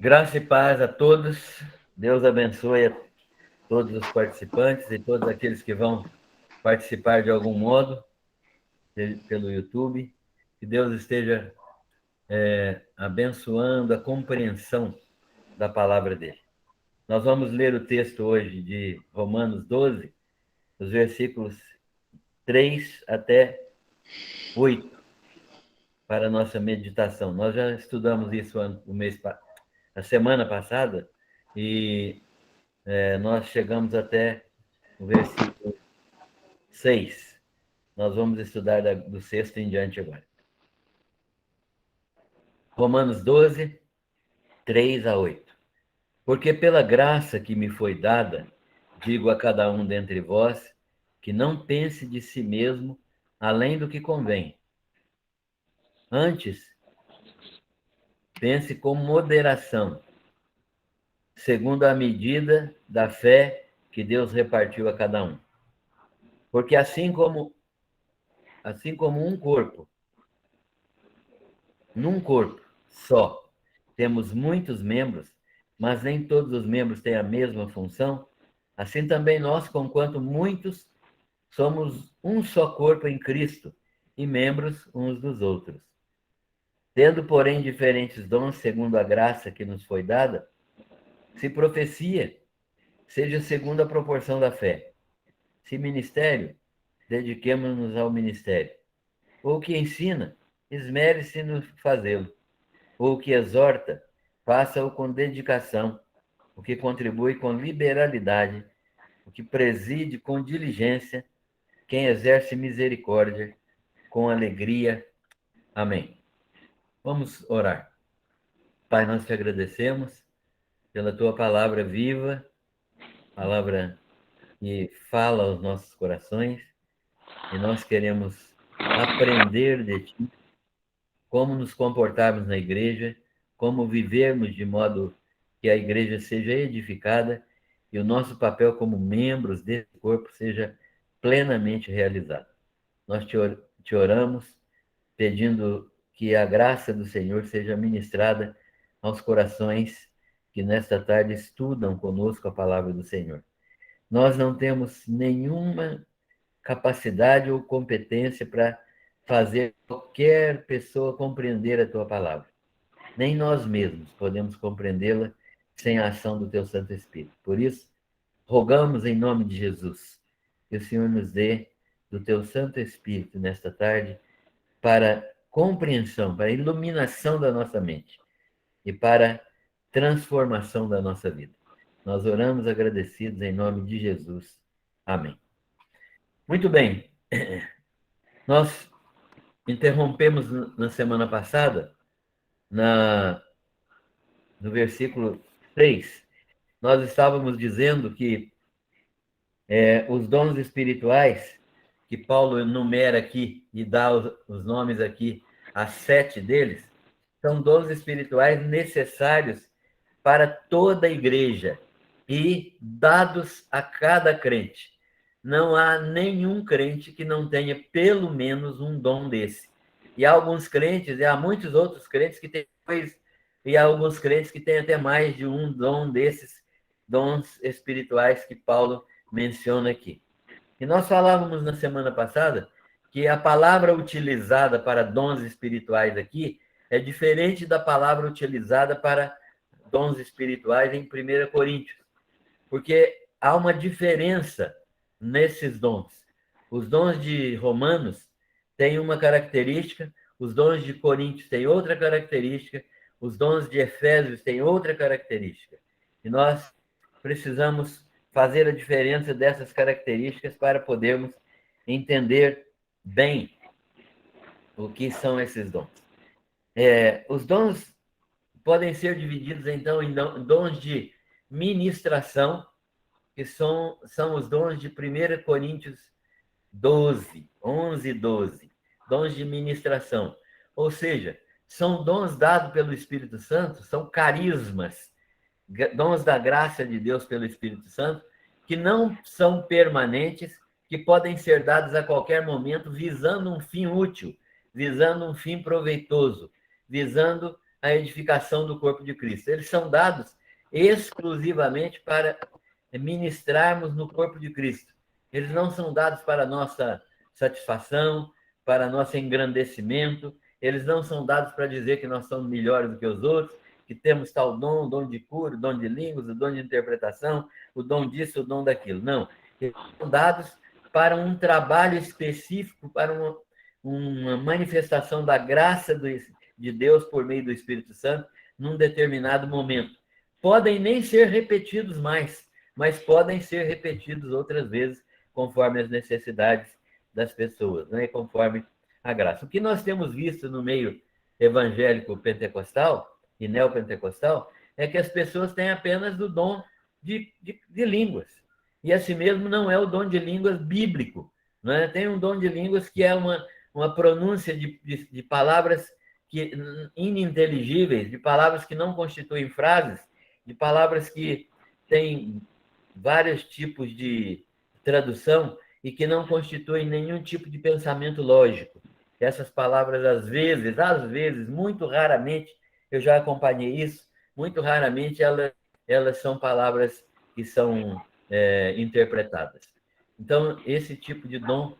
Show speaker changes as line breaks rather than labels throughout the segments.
Graça e paz a todos. Deus abençoe a todos os participantes e todos aqueles que vão participar de algum modo pelo YouTube. Que Deus esteja abençoando a compreensão da palavra dele. Nós vamos ler o texto hoje de Romanos 12, os versículos 3 até 8, para a nossa meditação. Nós já estudamos isso a semana passada e nós chegamos até o versículo 6. Nós vamos estudar do 6 em diante agora. Romanos 12, 3 a 8. Porque pela graça que me foi dada, digo a cada um dentre vós, que não pense de si mesmo além do que convém. Antes, pense com moderação, segundo a medida da fé que Deus repartiu a cada um. Porque assim como um corpo, num corpo só, temos muitos membros, mas nem todos os membros têm a mesma função, assim também nós, conquanto muitos, somos um só corpo em Cristo e membros uns dos outros. Tendo, porém, diferentes dons segundo a graça que nos foi dada, se profecia, seja segundo a proporção da fé. Se ministério, dediquemo-nos ao ministério. Ou que ensina, esmere-se no fazê-lo. Ou que exorta, faça-o com dedicação. O que contribui com liberalidade, o que preside com diligência, quem exerce misericórdia com alegria. Amém. Vamos orar. Pai, nós te agradecemos pela tua palavra viva, palavra que fala aos nossos corações, e nós queremos aprender de ti como nos comportarmos na igreja, como vivermos de modo que a igreja seja edificada e o nosso papel como membros desse corpo seja plenamente realizado. Nós te oramos pedindo que a graça do Senhor seja ministrada aos corações que nesta tarde estudam conosco a palavra do Senhor. Nós não temos nenhuma capacidade ou competência para fazer qualquer pessoa compreender a tua palavra. Nem nós mesmos podemos compreendê-la sem a ação do teu Santo Espírito. Por isso, rogamos em nome de Jesus que o Senhor nos dê do teu Santo Espírito nesta tarde para compreensão, para iluminação da nossa mente e para transformação da nossa vida. Nós oramos agradecidos em nome de Jesus. Amém. Muito bem. Nós interrompemos na semana passada, no versículo 3. Nós estávamos dizendo que os dons espirituais, que Paulo enumera aqui e dá os nomes aqui, a 7 deles, são dons espirituais necessários para toda a igreja e dados a cada crente. Não há nenhum crente que não tenha pelo menos um dom desse. E há alguns crentes, e há muitos outros crentes que têm dois, e há alguns crentes que têm até mais de um dom desses dons espirituais que Paulo menciona aqui. E nós falávamos na semana passada que a palavra utilizada para dons espirituais aqui é diferente da palavra utilizada para dons espirituais em 1 Coríntios, porque há uma diferença nesses dons. Os dons de Romanos têm uma característica, os dons de Coríntios têm outra característica, os dons de Efésios têm outra característica. E nós precisamos fazer a diferença dessas características para podermos entender bem o que são esses dons. Os dons podem ser divididos, então, em dons de ministração, que são os dons de 1 Coríntios 12, 11 e 12. Dons de ministração. Ou seja, são dons dados pelo Espírito Santo, são carismas, dons da graça de Deus pelo Espírito Santo, que não são permanentes, que podem ser dados a qualquer momento, visando um fim útil, visando um fim proveitoso, visando a edificação do corpo de Cristo. Eles são dados exclusivamente para ministrarmos no corpo de Cristo. Eles não são dados para nossa satisfação, para nosso engrandecimento, eles não são dados para dizer que nós somos melhores do que os outros, que temos tal dom, o dom de cura, o dom de línguas, o dom de interpretação, o dom disso, o dom daquilo. Não. Eles são dados para um trabalho específico, para uma manifestação da graça de Deus por meio do Espírito Santo num determinado momento. Podem nem ser repetidos mais, mas podem ser repetidos outras vezes, conforme as necessidades das pessoas, né? Conforme a graça. O que nós temos visto no meio evangélico pentecostal e neopentecostal é que as pessoas têm apenas o dom de línguas. E assim mesmo não é o dom de línguas bíblico. Né? Tem um dom de línguas que é uma pronúncia de palavras que, ininteligíveis, de palavras que não constituem frases, de palavras que têm vários tipos de tradução e que não constituem nenhum tipo de pensamento lógico. Essas palavras, às vezes, muito raramente, eu já acompanhei isso, muito raramente elas são palavras que são interpretadas. Então, esse tipo de dom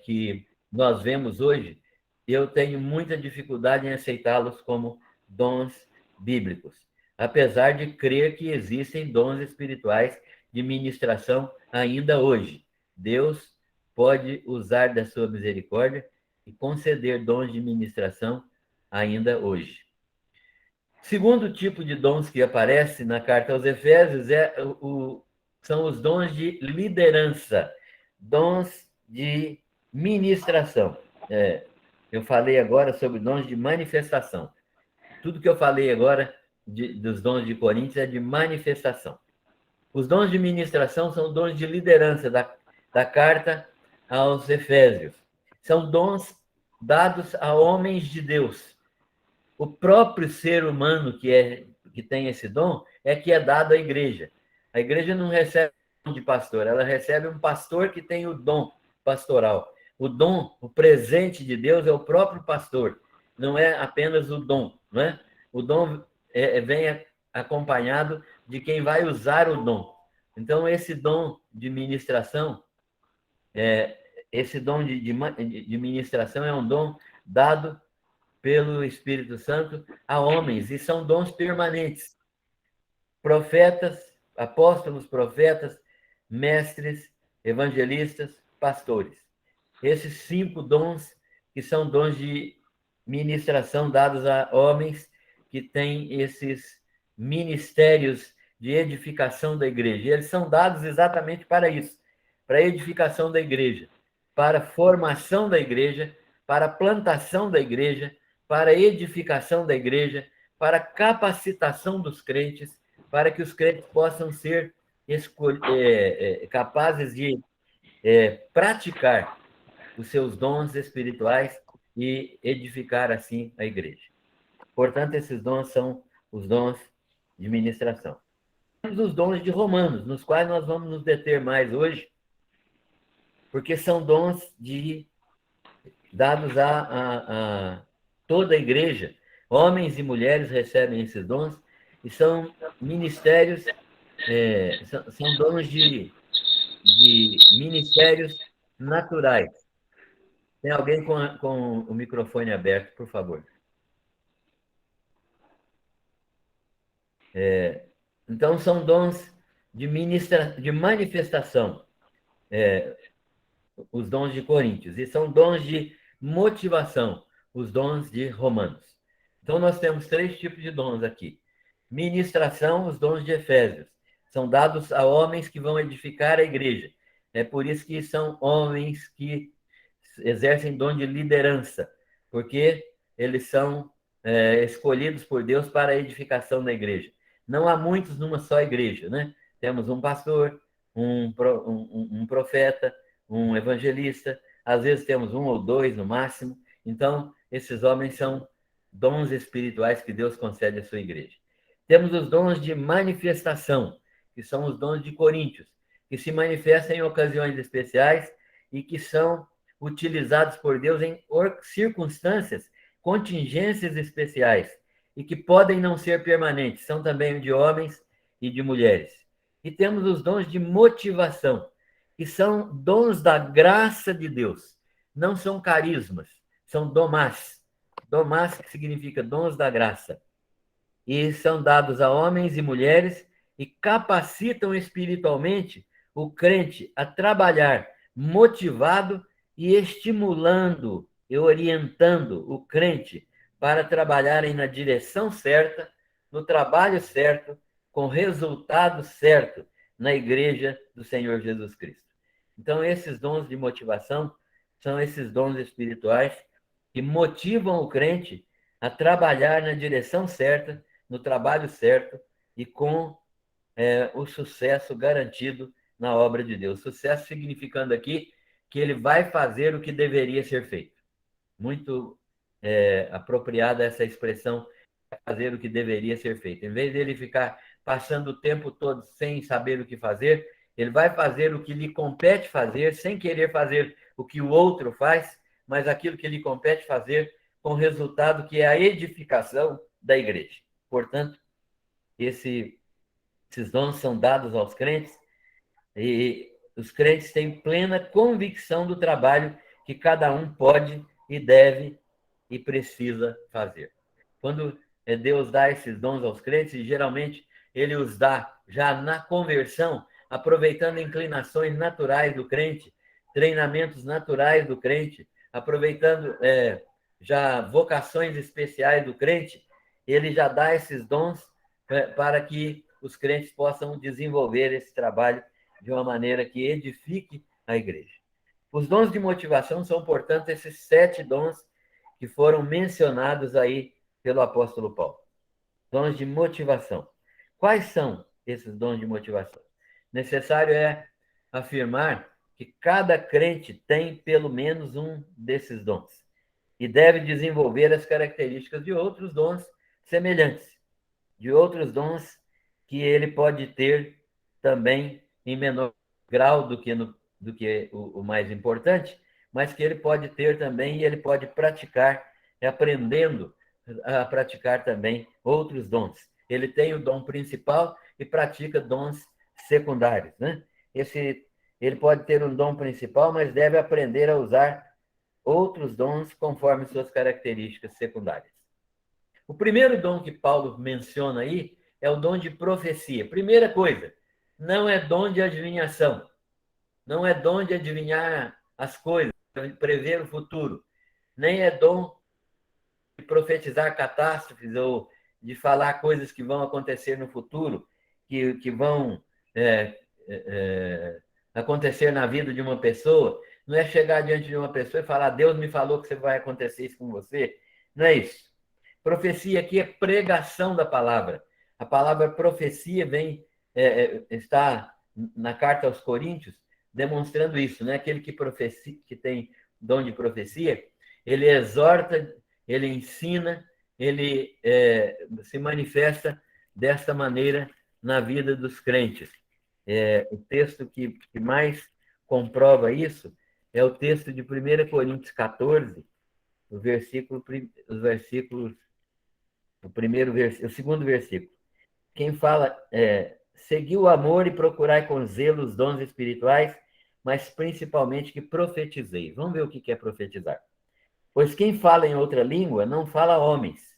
que nós vemos hoje, eu tenho muita dificuldade em aceitá-los como dons bíblicos, apesar de crer que existem dons espirituais de ministração ainda hoje. Deus pode usar da sua misericórdia e conceder dons de ministração ainda hoje. Segundo tipo de dons que aparece na carta aos Efésios são os dons de liderança, dons de ministração. Eu falei agora sobre dons de manifestação. Tudo que eu falei agora dos dons de Coríntios é de manifestação. Os dons de ministração são dons de liderança da carta aos Efésios. São dons dados a homens de Deus. O próprio ser humano que tem esse dom é que é dado à igreja. A igreja não recebe o dom de pastor, ela recebe um pastor que tem o dom pastoral. O dom, o presente de Deus é o próprio pastor, não é apenas o dom. Não é? O dom vem acompanhado de quem vai usar o dom. Então, esse dom de ministração, esse dom de ministração é um dom dado pelo Espírito Santo a homens, e são dons permanentes. Profetas, apóstolos, profetas, mestres, evangelistas, pastores. Esses 5 dons que são dons de ministração dados a homens que têm esses ministérios de edificação da igreja. E eles são dados exatamente para isso, para a edificação da igreja, para a formação da igreja, para a plantação da igreja, para a edificação da igreja, para a capacitação dos crentes, para que os crentes possam ser capazes de praticar os seus dons espirituais e edificar assim a igreja. Portanto, esses dons são os dons de ministração. Temos os dons de Romanos, nos quais nós vamos nos deter mais hoje, porque são dons dados a toda a igreja. Homens e mulheres recebem esses dons e são ministérios, são dons de ministérios naturais. Tem alguém com o microfone aberto, por favor. Então, são dons de manifestação, os dons de Coríntios, e são dons de motivação, os dons de Romanos. Então, nós temos 3 tipos de dons aqui. Ministração, os dons de Efésios. São dados a homens que vão edificar a igreja. É por isso que são homens que exercem dom de liderança, porque eles são escolhidos por Deus para a edificação da igreja. Não há muitos numa só igreja, né? Temos um pastor, um profeta, um evangelista, às vezes temos 1 ou 2 no máximo. Então, esses homens são dons espirituais que Deus concede à sua igreja. Temos os dons de manifestação, que são os dons de Coríntios, que se manifestam em ocasiões especiais e que são utilizados por Deus em circunstâncias, contingências especiais, e que podem não ser permanentes, são também de homens e de mulheres. E temos os dons de motivação, que são dons da graça de Deus, não são carismas, são domás. Domás, que significa dons da graça. E são dados a homens e mulheres e capacitam espiritualmente o crente a trabalhar motivado e estimulando e orientando o crente para trabalharem na direção certa, no trabalho certo, com resultado certo na igreja do Senhor Jesus Cristo. Então, esses dons de motivação são esses dons espirituais que motivam o crente a trabalhar na direção certa, no trabalho certo e com o sucesso garantido na obra de Deus. Sucesso significando aqui que ele vai fazer o que deveria ser feito. Muito apropriada essa expressão, fazer o que deveria ser feito. Em vez dele ficar passando o tempo todo sem saber o que fazer, ele vai fazer o que lhe compete fazer, sem querer fazer o que o outro faz, mas aquilo que lhe compete fazer, com resultado que é a edificação da igreja. Portanto, esses dons são dados aos crentes e os crentes têm plena convicção do trabalho que cada um pode e deve e precisa fazer. Quando Deus dá esses dons aos crentes, e geralmente ele os dá já na conversão, aproveitando inclinações naturais do crente, treinamentos naturais do crente, aproveitando já vocações especiais do crente, ele já dá esses dons para que os crentes possam desenvolver esse trabalho de uma maneira que edifique a igreja. Os dons de motivação são, portanto, esses 7 dons que foram mencionados aí pelo apóstolo Paulo. Dons de motivação. Quais são esses dons de motivação? Necessário é afirmar que cada crente tem pelo menos um desses dons e deve desenvolver as características de outros dons semelhantes, de outros dons que ele pode ter também em menor grau do que o mais importante, mas que ele pode ter também e ele pode praticar, aprendendo a praticar também outros dons. Ele tem o dom principal e pratica dons secundários, né? Ele pode ter um dom principal, mas deve aprender a usar outros dons conforme suas características secundárias. O primeiro dom que Paulo menciona aí é o dom de profecia. Primeira coisa, não é dom de adivinhação, não é dom de adivinhar as coisas, de prever o futuro, nem é dom de profetizar catástrofes ou de falar coisas que vão acontecer no futuro, que vão acontecer na vida de uma pessoa. Não é chegar diante de uma pessoa e falar, Deus me falou que vai acontecer isso com você. Não é isso. Profecia aqui é pregação da palavra. A palavra profecia está na carta aos Coríntios, demonstrando isso, né? Aquele que tem dom de profecia, ele exorta, ele ensina, ele se manifesta desta maneira na vida dos crentes. O texto que mais comprova isso é o texto de 1 Coríntios 14, os versículos, o segundo versículo. Quem fala seguir o amor e procurar com zelo os dons espirituais, mas principalmente que profetizei. Vamos ver o que é profetizar. Pois quem fala em outra língua não fala a homens,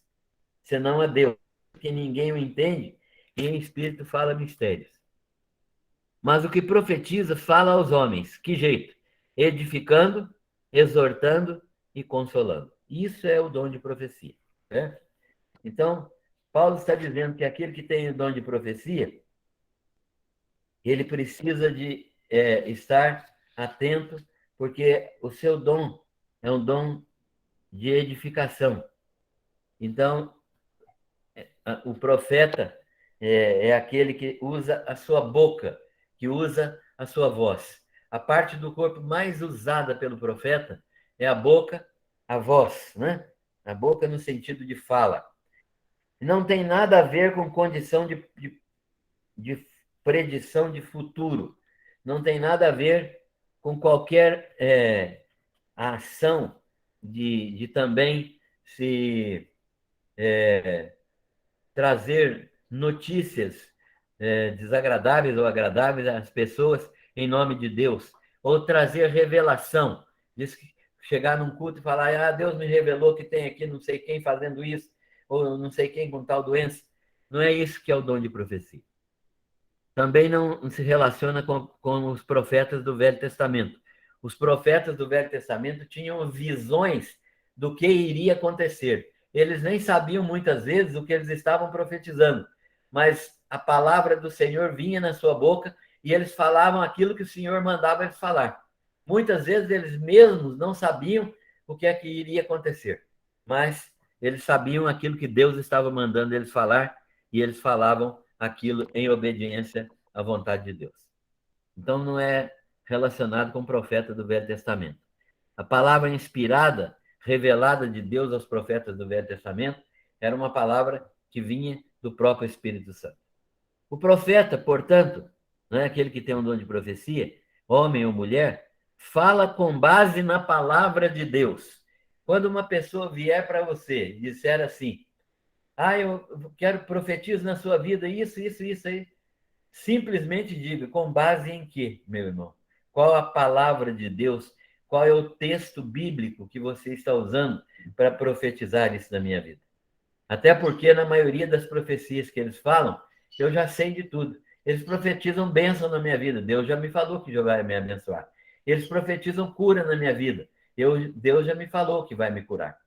senão a Deus, porque ninguém o entende, e em espírito fala mistérios. Mas o que profetiza fala aos homens. Que jeito? Edificando, exortando e consolando. Isso é o dom de profecia. Né? Então, Paulo está dizendo que aquele que tem o dom de profecia, ele precisa de estar atento, porque o seu dom é um dom de edificação. Então, o profeta é aquele que usa a sua boca, que usa a sua voz. A parte do corpo mais usada pelo profeta é a boca, a voz, né? A boca no sentido de fala. Não tem nada a ver com condição de predição de futuro. Não tem nada a ver com qualquer ação de também se trazer notícias desagradáveis ou agradáveis às pessoas em nome de Deus, ou trazer revelação. Diz que chegar num culto e falar, ah, Deus me revelou que tem aqui não sei quem fazendo isso, ou não sei quem com tal doença. Não é isso que é o dom de profecia. Também não se relaciona com os profetas do Velho Testamento. Os profetas do Velho Testamento tinham visões do que iria acontecer. Eles nem sabiam muitas vezes o que eles estavam profetizando, mas a palavra do Senhor vinha na sua boca e eles falavam aquilo que o Senhor mandava eles falar. Muitas vezes eles mesmos não sabiam o que é que iria acontecer, mas eles sabiam aquilo que Deus estava mandando eles falar e eles falavam aquilo em obediência à vontade de Deus. Então, não é relacionado com o profeta do Velho Testamento. A palavra inspirada, revelada de Deus aos profetas do Velho Testamento, era uma palavra que vinha do próprio Espírito Santo. O profeta, portanto, não é aquele que tem um dom de profecia, homem ou mulher, fala com base na palavra de Deus. Quando uma pessoa vier para você e disser assim, ah, eu quero profetizar na sua vida isso, isso, isso aí. Simplesmente diga, com base em quê, meu irmão? Qual a palavra de Deus? Qual é o texto bíblico que você está usando para profetizar isso na minha vida? Até porque, na maioria das profecias que eles falam, eu já sei de tudo. Eles profetizam bênção na minha vida. Deus já me falou que já vai me abençoar. Eles profetizam cura na minha vida. Deus já me falou que vai me curar.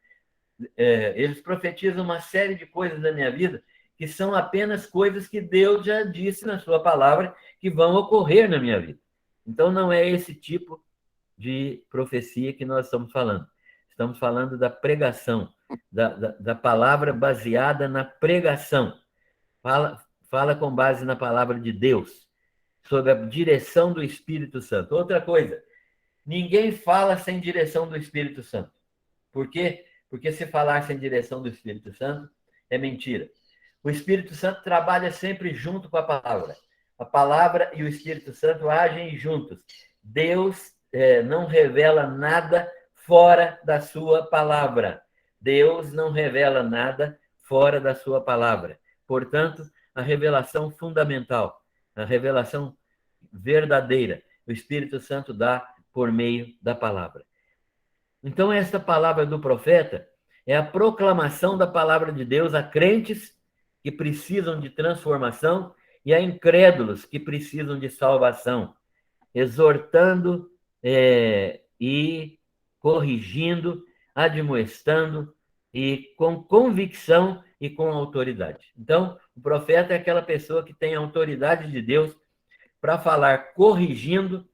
Eles profetizam uma série de coisas na minha vida que são apenas coisas que Deus já disse na sua palavra que vão ocorrer na minha vida. Então, não é esse tipo de profecia que nós estamos falando. Estamos falando da pregação, da palavra baseada na pregação. Fala com base na palavra de Deus, sob a direção do Espírito Santo. Outra coisa, ninguém fala sem direção do Espírito Santo. Por quê? Porque se falar sem direção do Espírito Santo, é mentira. O Espírito Santo trabalha sempre junto com a palavra. A palavra e o Espírito Santo agem juntos. Deus não revela nada fora da sua palavra. Deus não revela nada fora da sua palavra. Portanto, a revelação fundamental, a revelação verdadeira, o Espírito Santo dá por meio da palavra. Então, esta palavra do profeta é a proclamação da palavra de Deus a crentes que precisam de transformação e a incrédulos que precisam de salvação, exortando e corrigindo, admoestando e com convicção e com autoridade. Então, o profeta é aquela pessoa que tem a autoridade de Deus para falar corrigindo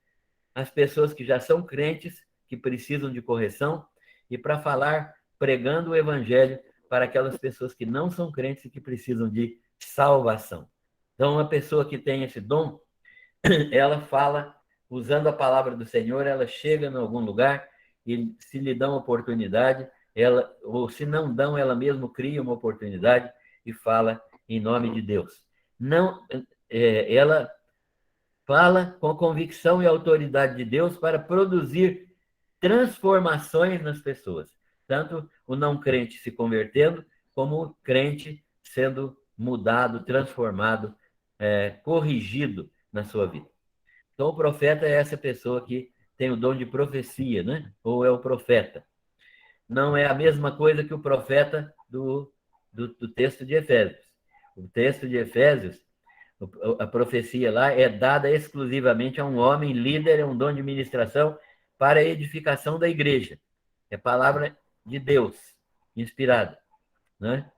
as pessoas que já são crentes, que precisam de correção, e para falar pregando o evangelho para aquelas pessoas que não são crentes e que precisam de salvação. Então, uma pessoa que tem esse dom, ela fala usando a palavra do Senhor, ela chega em algum lugar e se lhe dão oportunidade, ou se não dão, ela mesma cria uma oportunidade e fala em nome de Deus. Não, ela fala com convicção e autoridade de Deus para produzir transformações nas pessoas. Tanto o não crente se convertendo, como o crente sendo mudado, transformado, corrigido na sua vida. Então, o profeta é essa pessoa que tem o dom de profecia, né? Ou é o profeta. Não é a mesma coisa que o profeta do texto de Efésios. O texto de Efésios, a profecia lá é dada exclusivamente a um homem líder, é um dom de ministração para a edificação da igreja. É palavra de Deus, inspirada, né?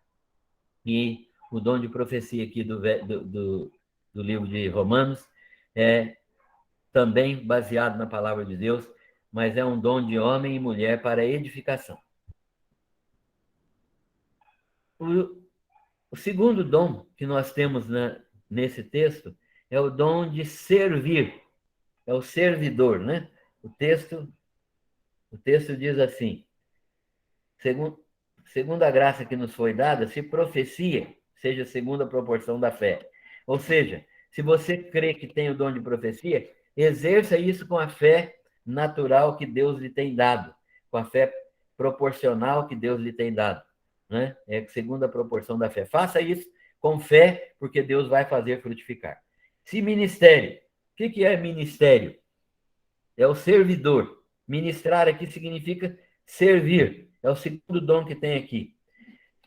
E o dom de profecia aqui do livro de Romanos é também baseado na palavra de Deus, mas é um dom de homem e mulher para a edificação. O segundo dom que nós temos nesse texto é o dom de servir, é o servidor, né? O texto diz assim, segundo a graça que nos foi dada, se profecia, seja segundo a proporção da fé. Ou seja, se você crê que tem o dom de profecia, exerça isso com a fé natural que Deus lhe tem dado, com a fé proporcional que Deus lhe tem dado, né? É segundo a proporção da fé. Faça isso com fé, porque Deus vai fazer frutificar. Se ministério, o que é ministério? É o servidor. Ministrar aqui significa servir. É o segundo dom que tem aqui.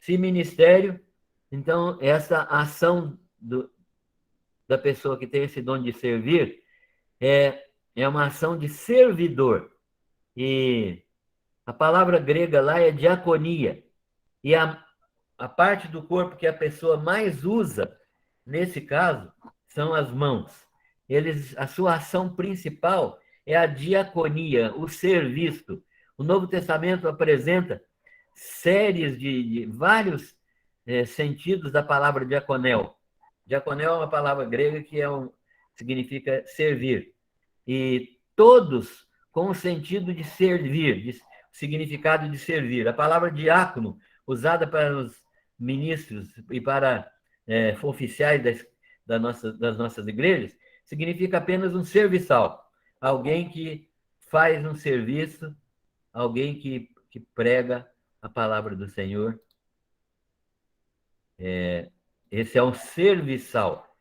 Se ministério, então essa ação da pessoa que tem esse dom de servir é uma ação de servidor. E a palavra grega lá é diaconia. E a parte do corpo que a pessoa mais usa, nesse caso, são as mãos. A sua ação principal é a diaconia, o serviço. O Novo Testamento apresenta séries de vários sentidos da palavra diaconel. Diaconel é uma palavra grega que significa servir. E todos com o sentido de servir, significado de servir. A palavra diácono, usada para os ministros e para oficiais das nossas igrejas, significa apenas um serviçal, alguém que faz um serviço, alguém que prega a palavra do Senhor. Esse é um serviçal.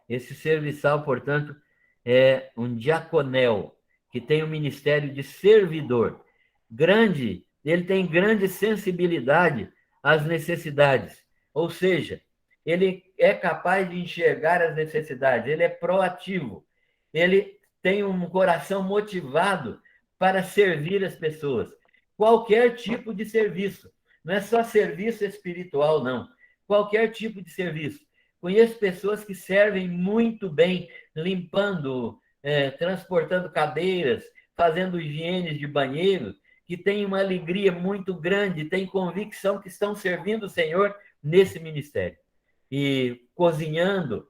Esse serviçal, portanto, é um diaconel, que tem um ministério de servidor. Ele tem grande sensibilidade às necessidades. Ou seja, ele é capaz de enxergar as necessidades, ele é proativo, ele tem um coração motivado para servir as pessoas. Qualquer tipo de serviço, não é só serviço espiritual, não. Qualquer tipo de serviço. Conheço pessoas que servem muito bem, limpando, transportando cadeiras, fazendo higienes de banheiro, que têm uma alegria muito grande, têm convicção que estão servindo o Senhor nesse ministério. E cozinhando,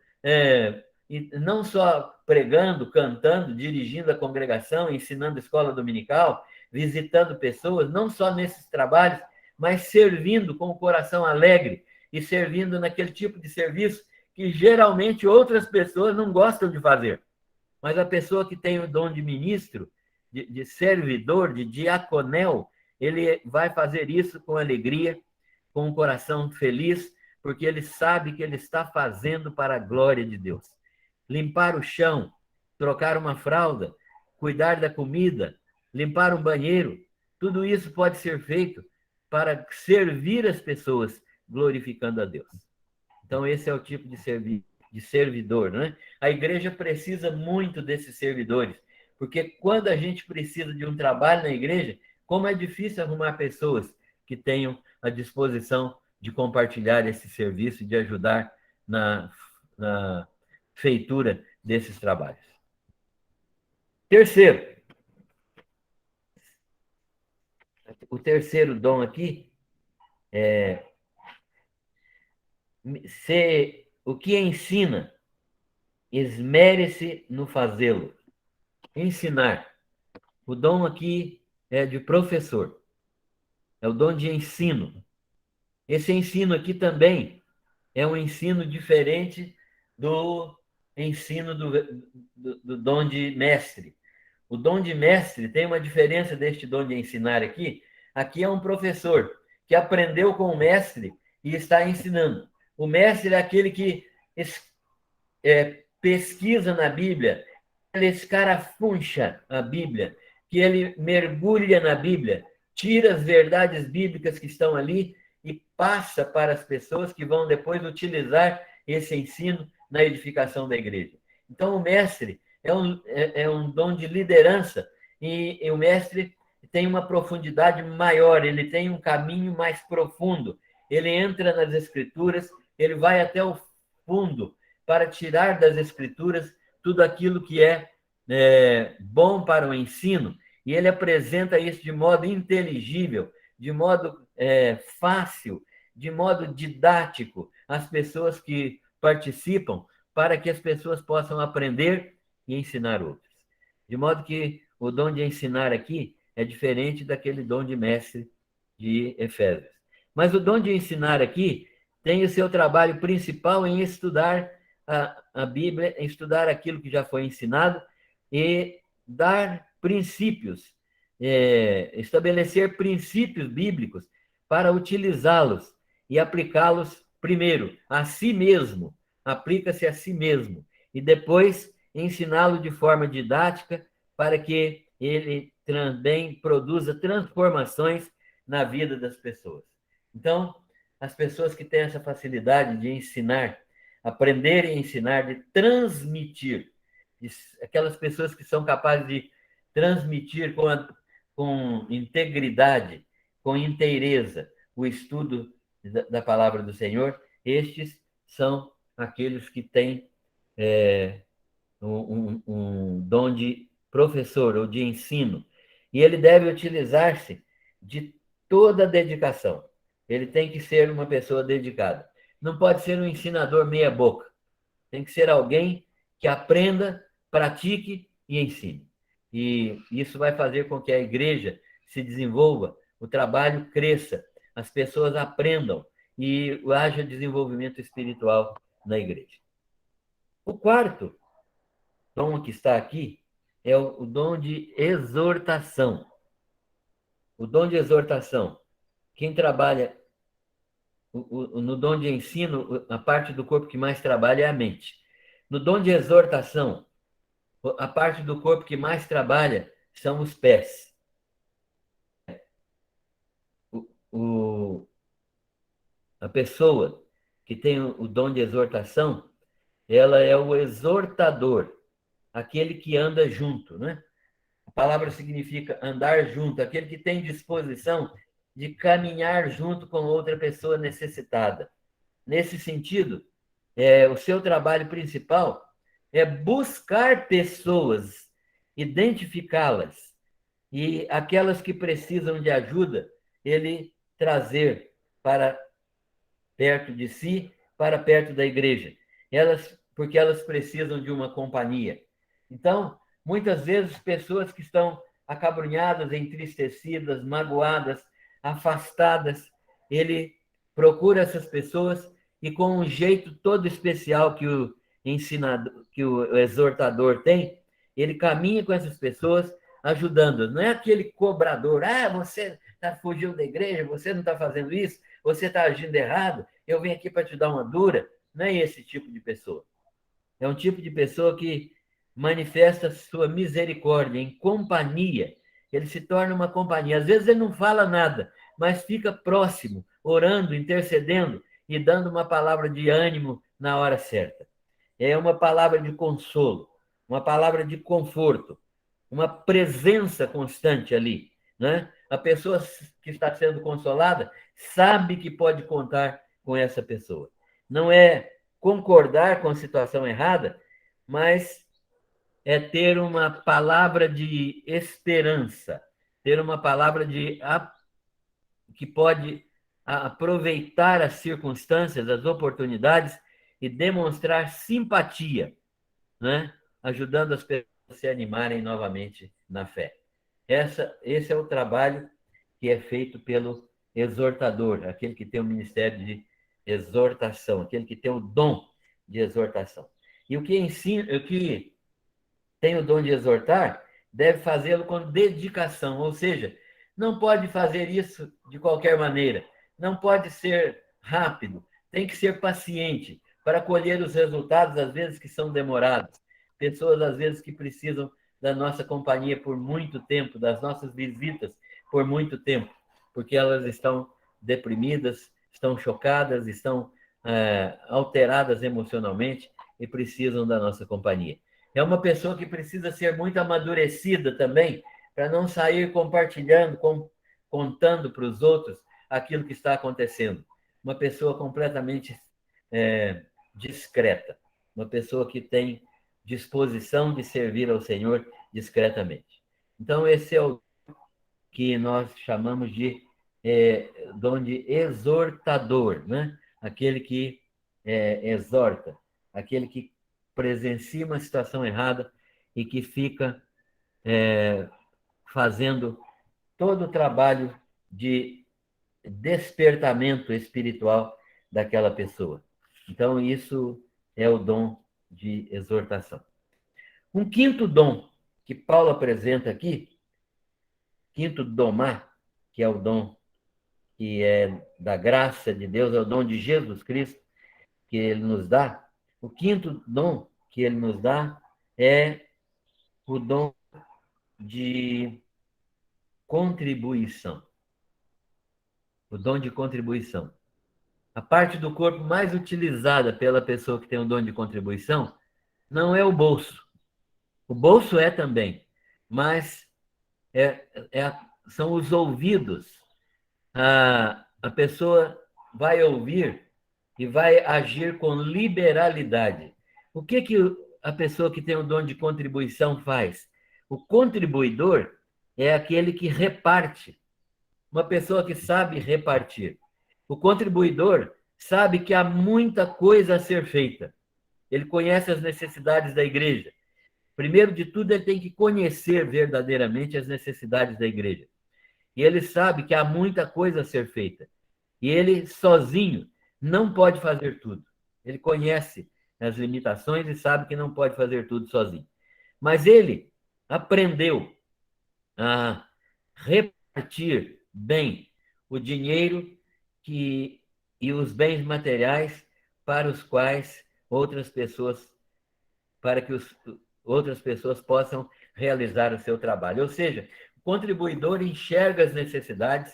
e não só pregando, cantando, dirigindo a congregação, ensinando a escola dominical, visitando pessoas, não só nesses trabalhos, mas servindo com o coração alegre e servindo naquele tipo de serviço que geralmente outras pessoas não gostam de fazer. Mas a pessoa que tem o dom de ministro, de servidor, de diaconel, ele vai fazer isso com alegria, com um coração feliz, porque ele sabe que ele está fazendo para a glória de Deus. Limpar o chão, trocar uma fralda, cuidar da comida, limpar um banheiro, tudo isso pode ser feito para servir as pessoas, glorificando a Deus. Então, esse é o tipo de servidor, né? A igreja precisa muito desses servidores, porque quando a gente precisa de um trabalho na igreja, como é difícil arrumar pessoas que tenham a disposição de compartilhar esse serviço e de ajudar na feitura desses trabalhos. O terceiro dom aqui é o que ensina, esmere-se no fazê-lo. Ensinar. O dom aqui é de professor. É o dom de ensino. Esse ensino aqui também é um ensino diferente do ensino do dom de mestre. O dom de mestre tem uma diferença deste dom de ensinar aqui. Aqui é um professor que aprendeu com o mestre e está ensinando. O mestre é aquele que pesquisa na Bíblia, ele escarafuncha a Bíblia, que ele mergulha na Bíblia, tira as verdades bíblicas que estão ali e passa para as pessoas que vão depois utilizar esse ensino na edificação da igreja. Então, o mestre é um dom de liderança e o mestre tem uma profundidade maior, ele tem um caminho mais profundo, ele entra nas Escrituras, ele vai até o fundo para tirar das Escrituras tudo aquilo que é bom para o ensino, e ele apresenta isso de modo inteligível, de modo fácil, de modo didático às pessoas que participam, para que as pessoas possam aprender e ensinar outros. De modo que o dom de ensinar aqui é diferente daquele dom de mestre de Efésios. Mas o dom de ensinar aqui tem o seu trabalho principal em estudar a Bíblia, em estudar aquilo que já foi ensinado e dar princípios, estabelecer princípios bíblicos para utilizá-los e aplicá-los primeiro, a si mesmo, aplica-se a si mesmo, e depois ensiná-lo de forma didática para que ele também produza transformações na vida das pessoas. Então, as pessoas que têm essa facilidade de ensinar, aprender e ensinar, de transmitir, aquelas pessoas que são capazes de transmitir com integridade, com inteireza, o estudo da palavra do Senhor, estes são aqueles que têm um dom de professor ou de ensino. E ele deve utilizar-se de toda a dedicação. Ele tem que ser uma pessoa dedicada. Não pode ser um ensinador meia-boca. Tem que ser alguém que aprenda, pratique e ensine. E isso vai fazer com que a igreja se desenvolva, o trabalho cresça, as pessoas aprendam e haja desenvolvimento espiritual na igreja. O quarto dom que está aqui é o dom de exortação. O dom de exortação. Quem trabalha no dom de ensino, a parte do corpo que mais trabalha é a mente. No dom de exortação, a parte do corpo que mais trabalha são os pés. A pessoa que tem o dom de exortação, ela é o exortador, aquele que anda junto, né? A palavra significa andar junto, aquele que tem disposição de caminhar junto com outra pessoa necessitada. Nesse sentido, o seu trabalho principal é buscar pessoas, identificá-las, e aquelas que precisam de ajuda, ele trazer para perto de si, para perto da igreja. Porque elas precisam de uma companhia. Então, muitas vezes, pessoas que estão acabrunhadas, entristecidas, magoadas, afastadas, ele procura essas pessoas e, com um jeito todo especial que o ensinador, que o exortador tem, ele caminha com essas pessoas, ajudando. Não é aquele cobrador, você fugiu da igreja, você não está fazendo isso, você está agindo errado, eu vim aqui para te dar uma dura. Não é esse tipo de pessoa. É um tipo de pessoa que manifesta sua misericórdia em companhia. Ele se torna uma companhia. Às vezes ele não fala nada, mas fica próximo, orando, intercedendo e dando uma palavra de ânimo na hora certa. É uma palavra de consolo, uma palavra de conforto, uma presença constante ali, né? A pessoa que está sendo consolada sabe que pode contar com essa pessoa. Não é concordar com a situação errada, mas é ter uma palavra de esperança, ter uma palavra que pode aproveitar as circunstâncias, as oportunidades e demonstrar simpatia, né? Ajudando as pessoas a se animarem novamente na fé. Esse é o trabalho que é feito pelo exortador, aquele que tem o ministério de exortação, aquele que tem o dom de exortação. E o que ensina, o que tem o dom de exortar, deve fazê-lo com dedicação, ou seja, não pode fazer isso de qualquer maneira, não pode ser rápido, tem que ser paciente para colher os resultados, às vezes, que são demorados. Pessoas, às vezes, que precisam da nossa companhia por muito tempo, das nossas visitas por muito tempo, porque elas estão deprimidas, estão chocadas, estão alteradas emocionalmente e precisam da nossa companhia. É uma pessoa que precisa ser muito amadurecida também, para não sair compartilhando, contando para os outros aquilo que está acontecendo. Uma pessoa completamente discreta, uma pessoa que tem disposição de servir ao Senhor discretamente. Então, esse é o que nós chamamos de dom de exortador, né? Aquele que exorta, aquele que presencia uma situação errada e que fica fazendo todo o trabalho de despertamento espiritual daquela pessoa. Então, isso é o dom de exortação. Um quinto dom que Paulo apresenta aqui, quinto domar, que é o dom que é da graça de Deus, é o dom de Jesus Cristo que ele nos dá. O quinto dom que ele nos dá é o dom de contribuição. O dom de contribuição. A parte do corpo mais utilizada pela pessoa que tem o dom de contribuição não é o bolso. O bolso é também, mas são os ouvidos. A pessoa vai ouvir e vai agir com liberalidade. O que a pessoa que tem o dom de contribuição faz? O contribuidor é aquele que reparte, uma pessoa que sabe repartir. O contribuidor sabe que há muita coisa a ser feita. Ele conhece as necessidades da igreja. Primeiro de tudo, ele tem que conhecer verdadeiramente as necessidades da igreja. E ele sabe que há muita coisa a ser feita. E ele, sozinho, não pode fazer tudo. Ele conhece as limitações e sabe que não pode fazer tudo sozinho. Mas ele aprendeu a repartir bem o dinheiro e os bens materiais para os quais para que outras pessoas possam realizar o seu trabalho. Ou seja, o contribuidor enxerga as necessidades,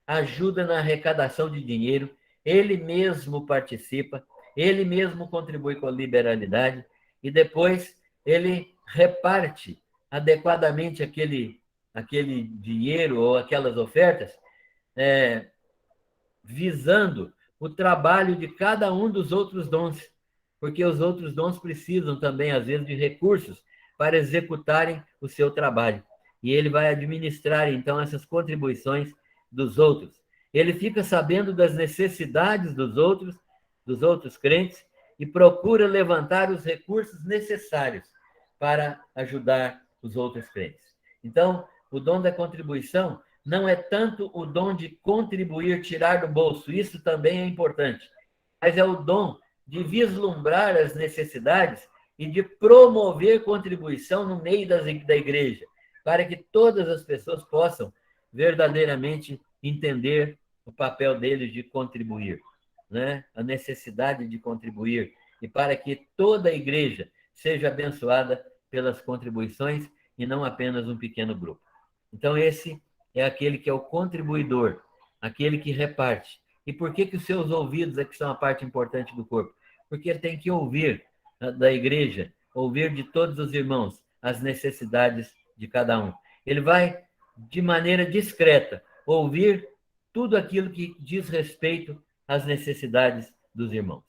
ajuda na arrecadação de dinheiro, ele mesmo participa, ele mesmo contribui com a liberalidade e depois ele reparte adequadamente aquele dinheiro ou aquelas ofertas, visando o trabalho de cada um dos outros dons, porque os outros dons precisam também, às vezes, de recursos para executarem o seu trabalho. E ele vai administrar, então, essas contribuições dos outros. Ele fica sabendo das necessidades dos outros crentes, e procura levantar os recursos necessários para ajudar os outros crentes. Então, o dom da contribuição não é tanto o dom de contribuir, tirar do bolso, isso também é importante, mas é o dom de vislumbrar as necessidades e de promover contribuição no meio da igreja, para que todas as pessoas possam verdadeiramente entender o papel deles de contribuir, né? A necessidade de contribuir, e para que toda a igreja seja abençoada pelas contribuições e não apenas um pequeno grupo. Então, esse é aquele que é o contribuidor, aquele que reparte. E por que os seus ouvidos é que são a parte importante do corpo? Porque ele tem que ouvir da igreja, ouvir de todos os irmãos as necessidades de cada um. Ele vai, de maneira discreta, ouvir tudo aquilo que diz respeito às necessidades dos irmãos.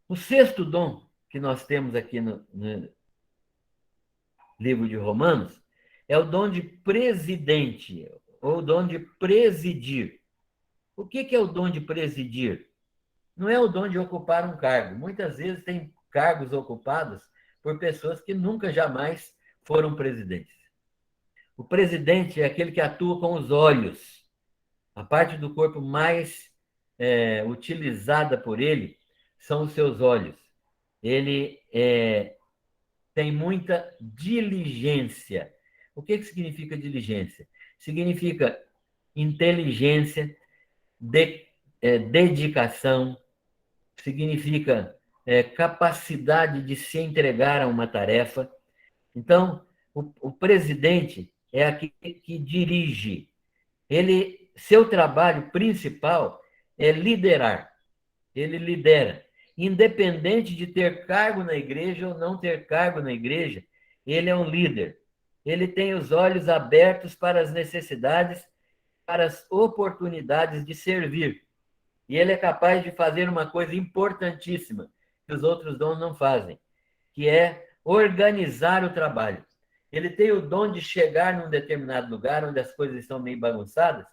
O sexto dom que nós temos aqui no livro de Romanos é o dom de presidente, ou o dom de presidir. O que é o dom de presidir? Não é o dom de ocupar um cargo. Muitas vezes tem cargos ocupados por pessoas que nunca, jamais foram presidentes. O presidente é aquele que atua com os olhos. A parte do corpo mais utilizada por ele são os seus olhos. Ele tem muita diligência. O que significa diligência? Significa inteligência, dedicação, significa capacidade de se entregar a uma tarefa. Então, o presidente é aquele que dirige. Seu trabalho principal é liderar. Ele lidera. Independente de ter cargo na igreja ou não ter cargo na igreja, ele é um líder. Ele tem os olhos abertos para as necessidades, para as oportunidades de servir. E ele é capaz de fazer uma coisa importantíssima que os outros dons não fazem, que é organizar o trabalho. Ele tem o dom de chegar num determinado lugar onde as coisas estão meio bagunçadas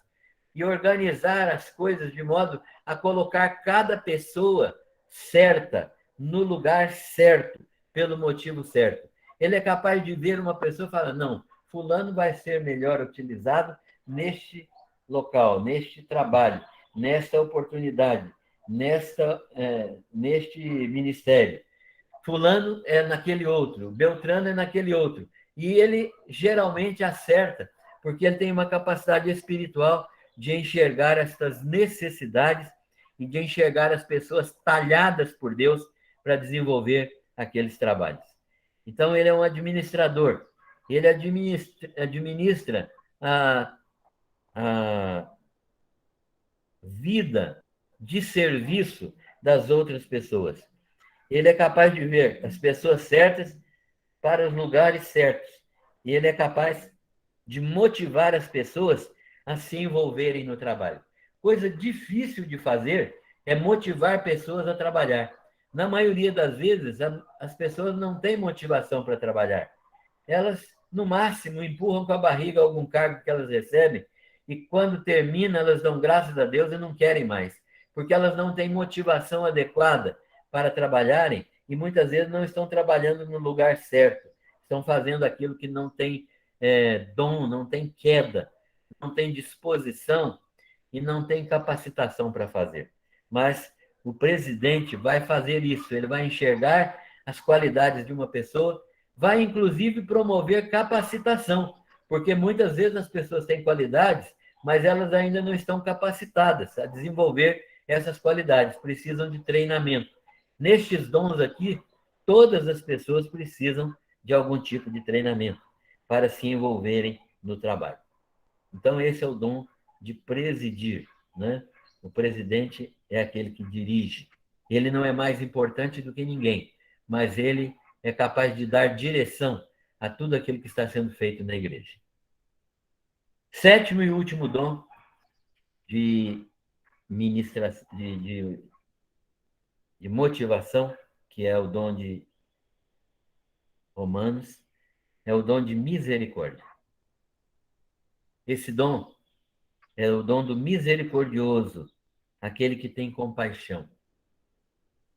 e organizar as coisas de modo a colocar cada pessoa certa no lugar certo, pelo motivo certo. Ele é capaz de ver uma pessoa e falar, não, fulano vai ser melhor utilizado neste local, neste trabalho, nesta oportunidade, neste ministério. Fulano é naquele outro, Beltrano é naquele outro. E ele geralmente acerta, porque ele tem uma capacidade espiritual de enxergar estas necessidades e de enxergar as pessoas talhadas por Deus para desenvolver aqueles trabalhos. Então, ele é um administrador. Ele administra a vida de serviço das outras pessoas. Ele é capaz de ver as pessoas certas para os lugares certos. E ele é capaz de motivar as pessoas a se envolverem no trabalho. Coisa difícil de fazer é motivar pessoas a trabalhar. Na maioria das vezes, as pessoas não têm motivação para trabalhar. Elas, no máximo, empurram com a barriga algum cargo que elas recebem e, quando termina, elas dão graças a Deus e não querem mais, porque elas não têm motivação adequada para trabalharem e, muitas vezes, não estão trabalhando no lugar certo. Estão fazendo aquilo que não tem dom, não tem queda, não tem disposição e não tem capacitação para fazer. Mas o presidente vai fazer isso, ele vai enxergar as qualidades de uma pessoa, vai inclusive promover capacitação, porque muitas vezes as pessoas têm qualidades, mas elas ainda não estão capacitadas a desenvolver essas qualidades, precisam de treinamento. Nestes dons aqui, todas as pessoas precisam de algum tipo de treinamento para se envolverem no trabalho. Então, esse é o dom de presidir, né? O presidente é aquele que dirige. Ele não é mais importante do que ninguém, mas ele é capaz de dar direção a tudo aquilo que está sendo feito na igreja. Sétimo e último dom de motivação, que é o dom de Romanos, é o dom de misericórdia. Esse dom é o dom do misericordioso, aquele que tem compaixão.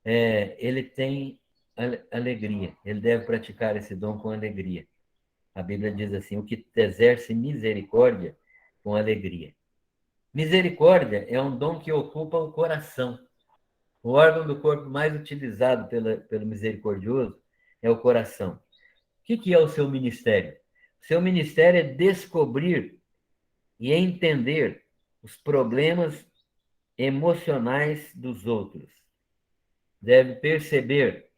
Ele tem alegria, ele deve praticar esse dom com alegria. A Bíblia diz assim, o que exerce misericórdia com alegria. Misericórdia é um dom que ocupa o coração. O órgão do corpo mais utilizado pelo misericordioso é o coração. O que é o seu ministério? O seu ministério é descobrir e entender os problemas emocionais dos outros. Deve perceber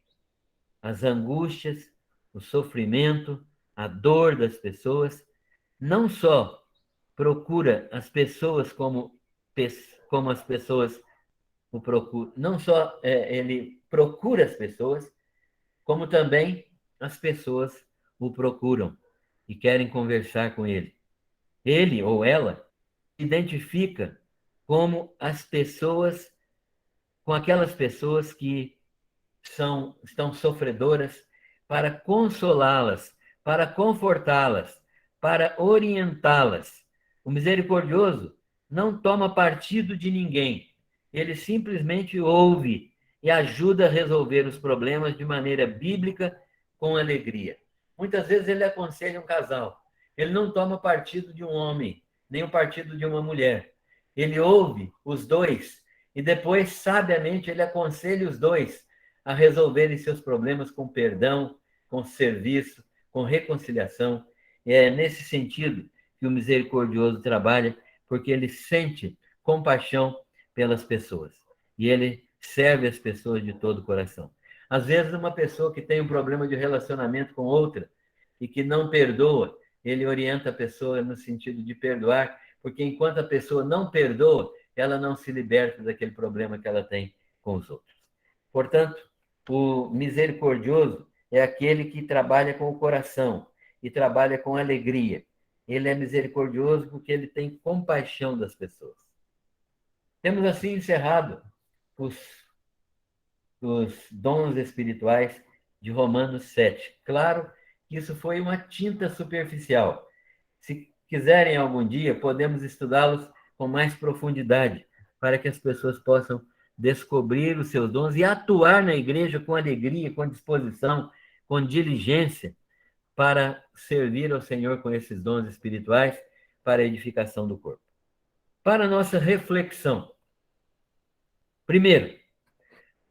as angústias, o sofrimento, a dor das pessoas. Não só procura as pessoas como as pessoas o procuram, não só ele procura as pessoas, como também as pessoas o procuram e querem conversar com ele. Ele ou ela identifica como as pessoas, com aquelas pessoas que estão sofredoras, para consolá-las, para confortá-las, para orientá-las. O misericordioso não toma partido de ninguém. Ele simplesmente ouve e ajuda a resolver os problemas de maneira bíblica, com alegria. Muitas vezes ele aconselha um casal. Ele não toma partido de um homem, nem o partido de uma mulher. Ele ouve os dois e depois, sabiamente, ele aconselha os dois a resolverem seus problemas com perdão, com serviço, com reconciliação. É nesse sentido que o misericordioso trabalha, porque ele sente compaixão pelas pessoas e ele serve as pessoas de todo o coração. Às vezes, uma pessoa que tem um problema de relacionamento com outra e que não perdoa, ele orienta a pessoa no sentido de perdoar, porque enquanto a pessoa não perdoa, ela não se liberta daquele problema que ela tem com os outros. Portanto, o misericordioso é aquele que trabalha com o coração e trabalha com alegria. Ele é misericordioso porque ele tem compaixão das pessoas. Temos assim encerrado os dons espirituais de Romanos 7. Claro que isso foi uma tinta superficial. Se quiserem algum dia, podemos estudá-los com mais profundidade, para que as pessoas possam descobrir os seus dons e atuar na igreja com alegria, com disposição, com diligência, para servir ao Senhor com esses dons espirituais para a edificação do corpo. Para a nossa reflexão. Primeiro,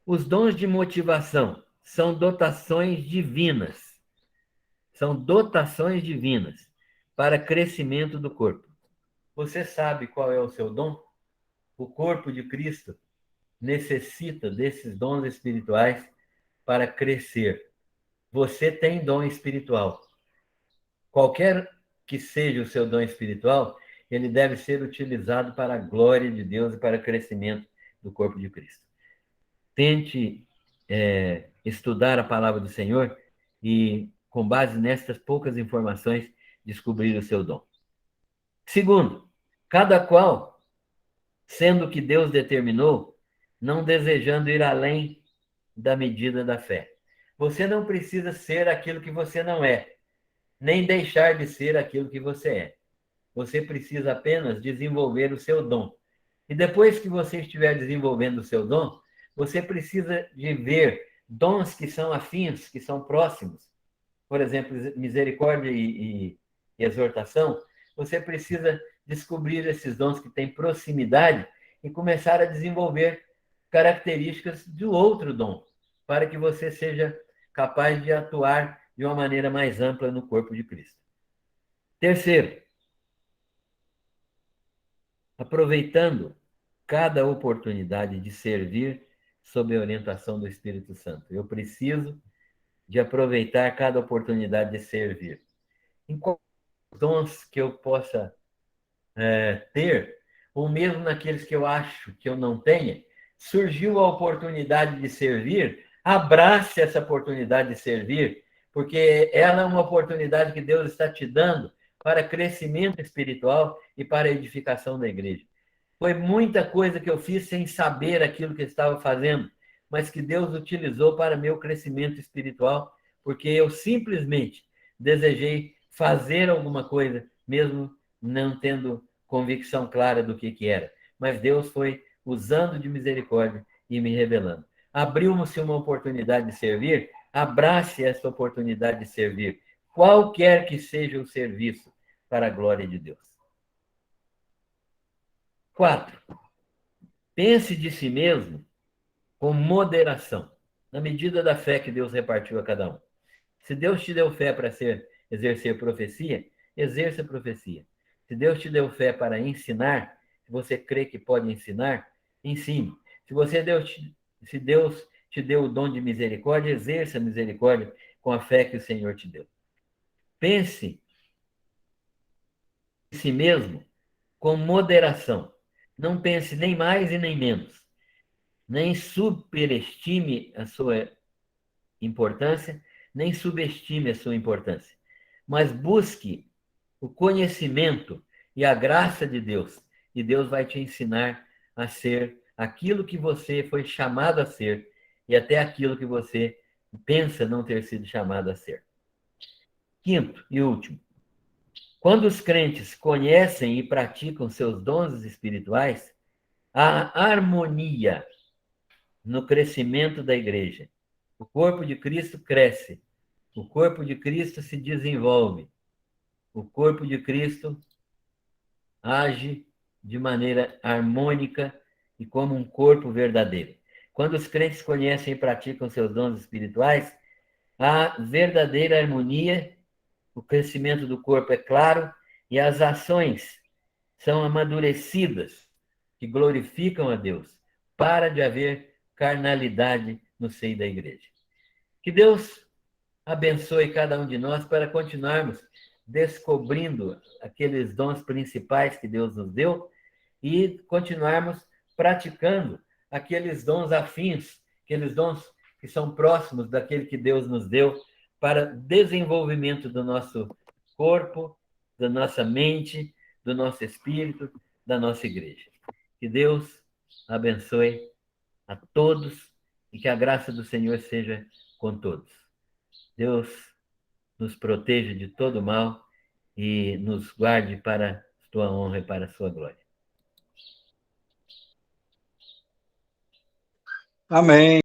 os dons de motivação são dotações divinas. São dotações divinas para crescimento do corpo. Você sabe qual é o seu dom? O corpo de Cristo necessita desses dons espirituais para crescer. Você tem dom espiritual. Qualquer que seja o seu dom espiritual, ele deve ser utilizado para a glória de Deus e para o crescimento do corpo de Cristo. Tente estudar a palavra do Senhor e, com base nestas poucas informações, descobrir o seu dom. Segundo, cada qual, sendo o que Deus determinou, não desejando ir além da medida da fé. Você não precisa ser aquilo que você não é, nem deixar de ser aquilo que você é. Você precisa apenas desenvolver o seu dom. E depois que você estiver desenvolvendo o seu dom, você precisa de ver dons que são afins, que são próximos. Por exemplo, misericórdia e exortação. Você precisa descobrir esses dons que têm proximidade e começar a desenvolver características do outro dom, para que você seja capaz de atuar de uma maneira mais ampla no corpo de Cristo. Terceiro, aproveitando cada oportunidade de servir sob a orientação do Espírito Santo. Eu preciso de aproveitar cada oportunidade de servir. Em quais dons que eu possa ter, ou mesmo naqueles que eu acho que eu não tenha, surgiu a oportunidade de servir, abrace essa oportunidade de servir, porque ela é uma oportunidade que Deus está te dando para crescimento espiritual e para edificação da igreja. Foi muita coisa que eu fiz sem saber aquilo que eu estava fazendo, mas que Deus utilizou para meu crescimento espiritual, porque eu simplesmente desejei fazer alguma coisa, mesmo não tendo convicção clara do que era. Mas Deus foi usando de misericórdia e me revelando. Abriu-se uma oportunidade de servir, abrace essa oportunidade de servir, qualquer que seja o serviço, para a glória de Deus. 4. Pense de si mesmo com moderação, na medida da fé que Deus repartiu a cada um. Se Deus te deu fé para exercer profecia, exerça a profecia. Se Deus te deu fé para ensinar, se você crê que pode ensinar, ensine. Se Deus te deu o dom de misericórdia, exerça a misericórdia com a fé que o Senhor te deu. Pense em si mesmo com moderação. Não pense nem mais e nem menos. Nem superestime a sua importância, nem subestime a sua importância. Mas busque o conhecimento e a graça de Deus. E Deus vai te ensinar a ser aquilo que você foi chamado a ser e até aquilo que você pensa não ter sido chamado a ser. Quinto e último. Quando os crentes conhecem e praticam seus dons espirituais, há harmonia no crescimento da igreja. O corpo de Cristo cresce, o corpo de Cristo se desenvolve, o corpo de Cristo age de maneira harmônica e como um corpo verdadeiro. Quando os crentes conhecem e praticam seus dons espirituais, há verdadeira harmonia, o crescimento do corpo é claro e as ações são amadurecidas, que glorificam a Deus. Para de haver carnalidade no seio da igreja. Que Deus abençoe cada um de nós para continuarmos descobrindo aqueles dons principais que Deus nos deu e continuarmos praticando aqueles dons afins, aqueles dons que são próximos daquele que Deus nos deu para desenvolvimento do nosso corpo, da nossa mente, do nosso espírito, da nossa igreja. Que Deus abençoe a todos e que a graça do Senhor seja com todos. Deus nos proteja de todo mal e nos guarde para a tua honra e para a sua glória.
Amém.